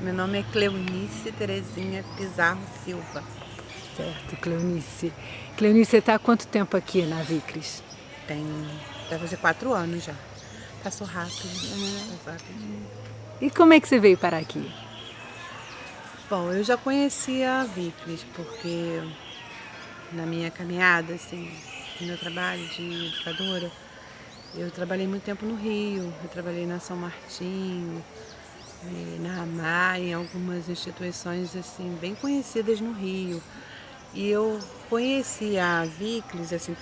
Meu nome é Cleonice Terezinha Pizarro Silva. Certo, Cleonice. Cleonice, você está há quanto tempo aqui na Vicris? Vai fazer 4 anos já. Passou rápido, né? Passou rápido. E como é que você veio parar aqui? Bom, eu já conhecia a Vicris porque na minha caminhada, assim, no meu trabalho de educadora, eu trabalhei muito tempo no Rio, eu trabalhei na São Martinho, na AMAR, em algumas instituições assim bem conhecidas no Rio. E eu conhecia a Vicris, assim,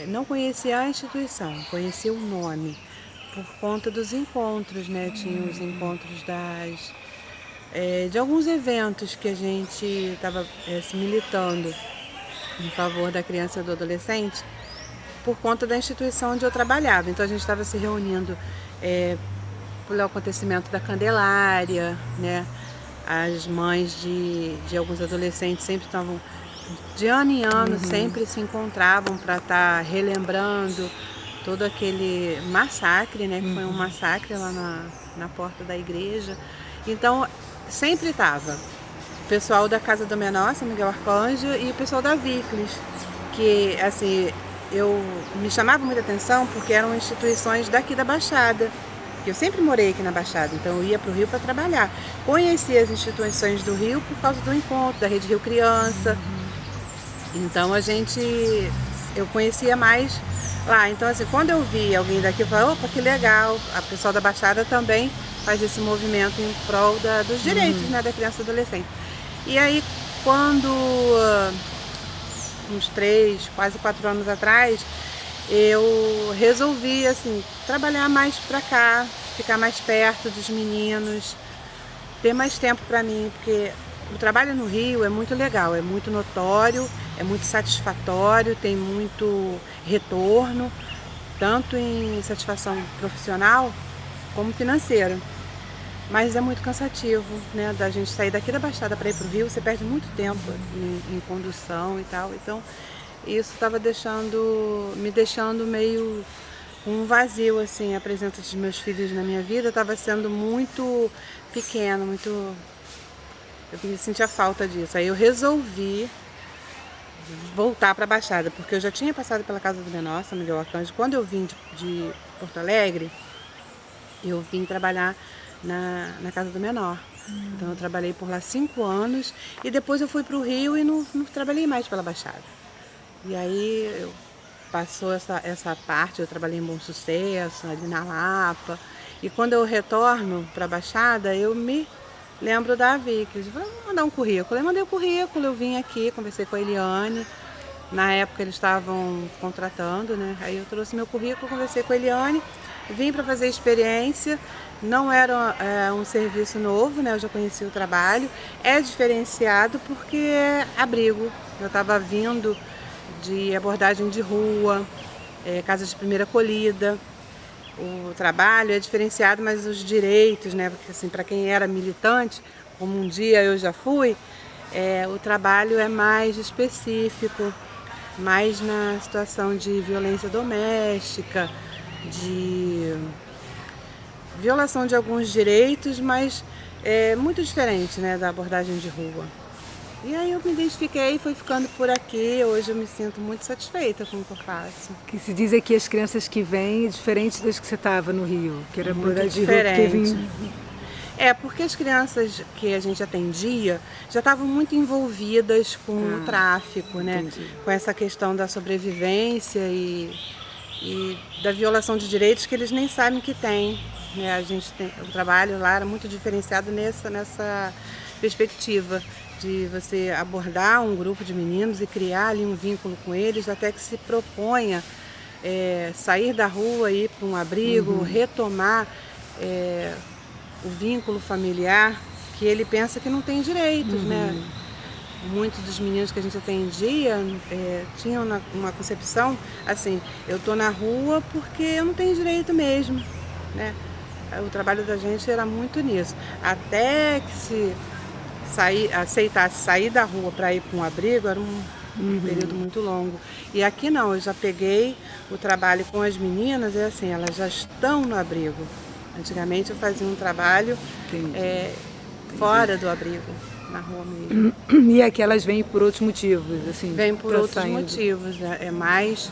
não conhecia a instituição, conhecia o nome, por conta dos encontros, né? Tinha os encontros de alguns eventos que a gente estava se militando em favor da criança e do adolescente, por conta da instituição onde eu trabalhava. Então a gente estava se reunindo pelo acontecimento da Candelária, né? As mães de alguns adolescentes sempre estavam, de ano em ano, sempre se encontravam para estar relembrando todo aquele massacre, né? Que foi um massacre lá na porta da igreja. Então, sempre estava o pessoal da Casa do Menor, São Miguel Arcanjo, e o pessoal da Vicris, que, assim, me chamava muita atenção porque eram instituições daqui da Baixada. Eu sempre morei aqui na Baixada, então eu ia para o Rio para trabalhar. Conheci as instituições do Rio por causa do encontro, da Rede Rio Criança. Então eu conhecia mais lá. Então, assim, quando eu vi alguém daqui, eu falei, opa, que legal. A pessoa da Baixada também faz esse movimento em prol dos direitos, né, da criança e adolescente. E aí, quando, uns 3, quase 4 anos atrás, eu resolvi, assim, trabalhar mais pra cá, ficar mais perto dos meninos, ter mais tempo pra mim, porque o trabalho no Rio é muito legal, é muito notório, é muito satisfatório, tem muito retorno, tanto em satisfação profissional como financeira. Mas é muito cansativo, né, da gente sair daqui da Baixada para ir pro Rio, você perde muito tempo em condução e tal, então isso estava me deixando meio um vazio, assim, a presença dos meus filhos na minha vida estava sendo muito pequena, eu me sentia falta disso. Aí eu resolvi voltar para a Baixada, porque eu já tinha passado pela Casa do Menor, São Miguel Arcanjo. Quando eu vim de Porto Alegre, eu vim trabalhar na Casa do Menor. Então eu trabalhei por lá 5 anos e depois eu fui para o Rio e não trabalhei mais pela Baixada. E aí passou essa parte, eu trabalhei em Bom Sucesso, ali na Lapa. E quando eu retorno para a Baixada, eu me lembro da Vicris. Vou mandar um currículo. Eu mandei o currículo, eu vim aqui, conversei com a Eliane. Na época eles estavam contratando, né? Aí eu trouxe meu currículo, conversei com a Eliane, vim para fazer experiência. Não era um serviço novo, né? Eu já conhecia o trabalho. É diferenciado porque é abrigo. Eu estava vindo de abordagem de rua, casa de primeira acolhida. O trabalho é diferenciado, mas os direitos, né? Porque assim, para quem era militante, como um dia eu já fui, o trabalho é mais específico, mais na situação de violência doméstica, de violação de alguns direitos, mas é muito diferente, né, da abordagem de rua. E aí eu me identifiquei, fui ficando por aqui. Hoje eu me sinto muito satisfeita com o que eu faço. Que se diz aqui as crianças que vêm, diferentes das que você estava no Rio, que era Muito abordagem de rua, porque diferente. Porque as crianças que a gente atendia já estavam muito envolvidas com o tráfico, né? Entendi. Com essa questão da sobrevivência e da violação de direitos que eles nem sabem que têm. Né? O trabalho lá era muito diferenciado nessa perspectiva de você abordar um grupo de meninos e criar ali um vínculo com eles, até que se proponha sair da rua, ir para um abrigo, retomar o vínculo familiar, que ele pensa que não tem direitos, né? Muitos dos meninos que a gente atendia tinham uma concepção assim, eu tô na rua porque eu não tenho direito mesmo, né? O trabalho da gente era muito nisso. Até que se aceitasse sair da rua para ir para um abrigo, era um período muito longo. E aqui não, eu já peguei o trabalho com as meninas, assim, elas já estão no abrigo. Antigamente eu fazia um trabalho fora do abrigo, na rua mesmo. E aqui elas vêm por outros motivos, assim? Vem por tá outros saindo. motivos, né? É mais,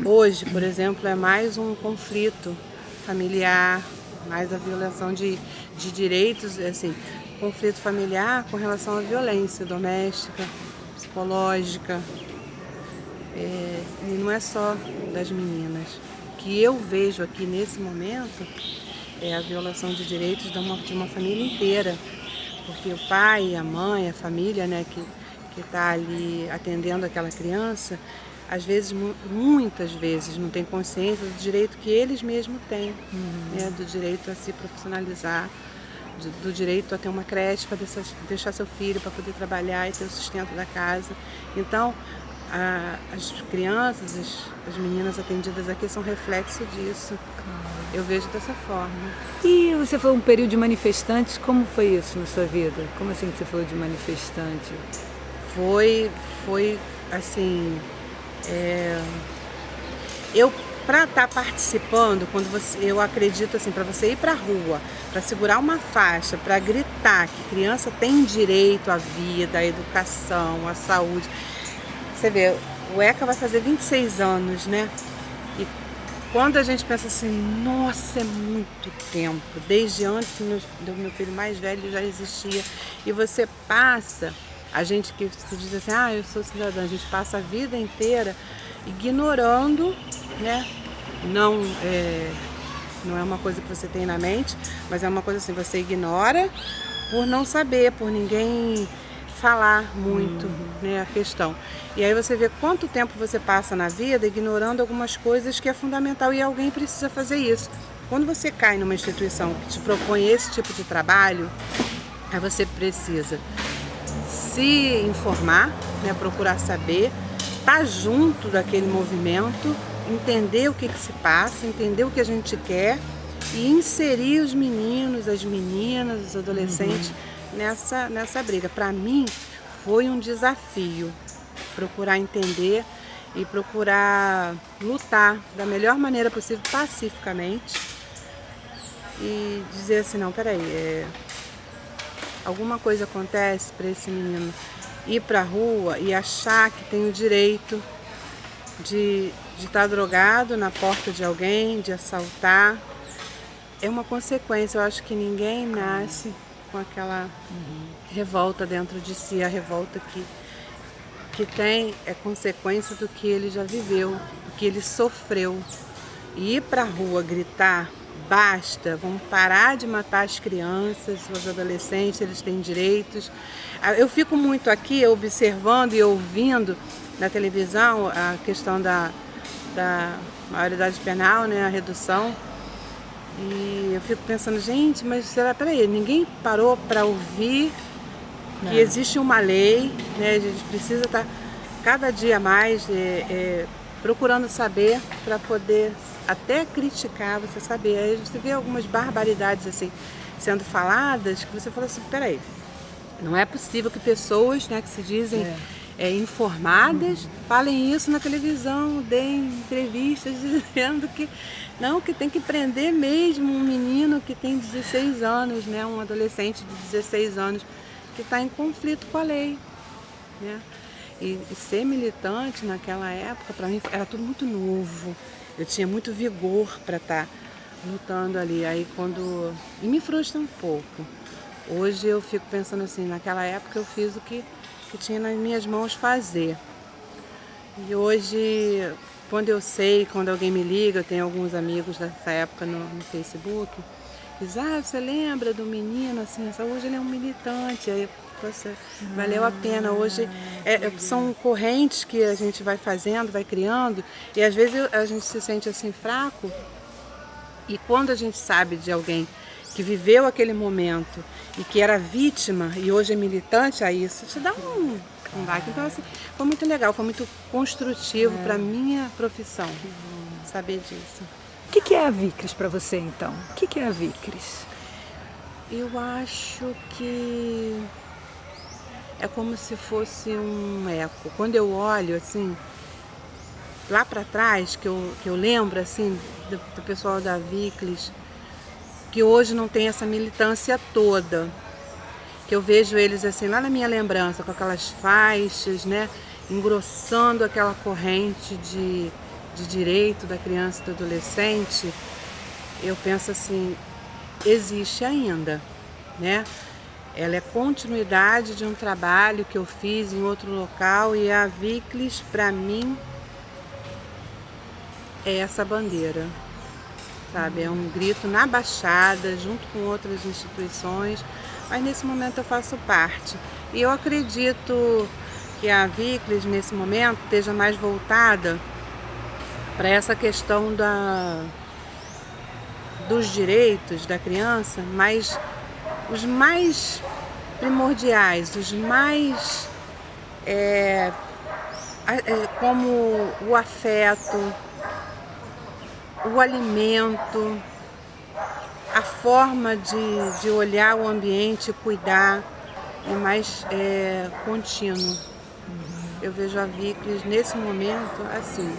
hoje, por exemplo, é mais um conflito familiar, mais a violação de direitos, assim, conflito familiar com relação à violência doméstica, psicológica, e não é só das meninas. O que eu vejo aqui nesse momento é a violação de direitos de uma família inteira, porque o pai, a mãe, a família, né, que está ali atendendo aquela criança, às vezes, muitas vezes, não tem consciência do direito que eles mesmos têm, né, do direito a se profissionalizar, do direito a ter uma creche para deixar seu filho para poder trabalhar e ter o sustento da casa. Então, as crianças, as meninas atendidas aqui são reflexo disso. Eu vejo dessa forma. E você falou um período de manifestantes, como foi isso na sua vida? Como assim que você falou de manifestante? Foi assim, eu para estar participando, eu acredito assim, para você ir para a rua, para segurar uma faixa, para gritar que criança tem direito à vida, à educação, à saúde. Você vê, o ECA vai fazer 26 anos, né? E quando a gente pensa assim, nossa, é muito tempo, desde antes do meu filho mais velho já existia, e você passa, a gente que se diz assim, eu sou cidadã, a gente passa a vida inteira ignorando, né? Não é uma coisa que você tem na mente, mas é uma coisa assim, você ignora por não saber, por ninguém falar muito, né, a questão. E aí você vê quanto tempo você passa na vida ignorando algumas coisas que é fundamental e alguém precisa fazer isso. Quando você cai numa instituição que te propõe esse tipo de trabalho, aí você precisa se informar, né, procurar saber, estar junto daquele movimento, entender o que se passa, entender o que a gente quer e inserir os meninos, as meninas, os adolescentes nessa briga. Para mim foi um desafio procurar entender e procurar lutar da melhor maneira possível, pacificamente, e dizer assim, não, peraí, alguma coisa acontece para esse menino ir para a rua e achar que tem o direito de estar drogado na porta de alguém, de assaltar. É uma consequência, eu acho que ninguém nasce com aquela revolta dentro de si, a revolta que tem é consequência do que ele já viveu, do que ele sofreu. E ir para a rua gritar, basta, vamos parar de matar as crianças, os adolescentes, eles têm direitos. Eu fico muito aqui observando e ouvindo na televisão a questão da maioridade penal, né, a redução. E eu fico pensando, gente, mas peraí, ninguém parou para ouvir que existe uma lei, né, a gente precisa estar cada dia mais procurando saber para poder até criticar, você saber. Aí você vê algumas barbaridades assim sendo faladas que você fala assim, peraí, não é possível que pessoas, né, que se dizem informadas falem isso na televisão, deem entrevistas dizendo que não, que tem que prender mesmo um menino que tem 16 anos, né, um adolescente de 16 anos que está em conflito com a lei, né? E ser militante naquela época, para mim, era tudo muito novo. Eu tinha muito vigor para estar lutando ali. Aí e me frustra um pouco. Hoje eu fico pensando assim, naquela época eu fiz o que tinha nas minhas mãos fazer. E hoje, quando alguém me liga, eu tenho alguns amigos dessa época no Facebook, diz, você lembra do menino, assim, hoje ele é um militante, aí, poxa, valeu a pena. Hoje são correntes que a gente vai fazendo, vai criando, e às vezes a gente se sente assim fraco, e quando a gente sabe de alguém que viveu aquele momento e que era vítima e hoje é militante, aí isso te dá um baque. Então, assim, foi muito legal, foi muito construtivo para a minha profissão saber disso. O que é a Vicris para você, então? O que é a Vicris? Eu acho que é como se fosse um eco. Quando eu olho, assim, lá para trás, que eu lembro, assim, do pessoal da Vicris, que hoje não tem essa militância toda, que eu vejo eles assim lá na minha lembrança, com aquelas faixas, né, engrossando aquela corrente de direito da criança e do adolescente. Eu penso assim, existe ainda, né? Ela é continuidade de um trabalho que eu fiz em outro local, e a Viclis, para mim, é essa bandeira, sabe? É um grito na Baixada, junto com outras instituições, mas nesse momento eu faço parte. E eu acredito que a Viclis, nesse momento, esteja mais voltada para essa questão dos direitos da criança, mas os mais primordiais, os mais como o afeto, o alimento, a forma de olhar o ambiente e cuidar é mais contínuo. Eu vejo a Viclis nesse momento assim.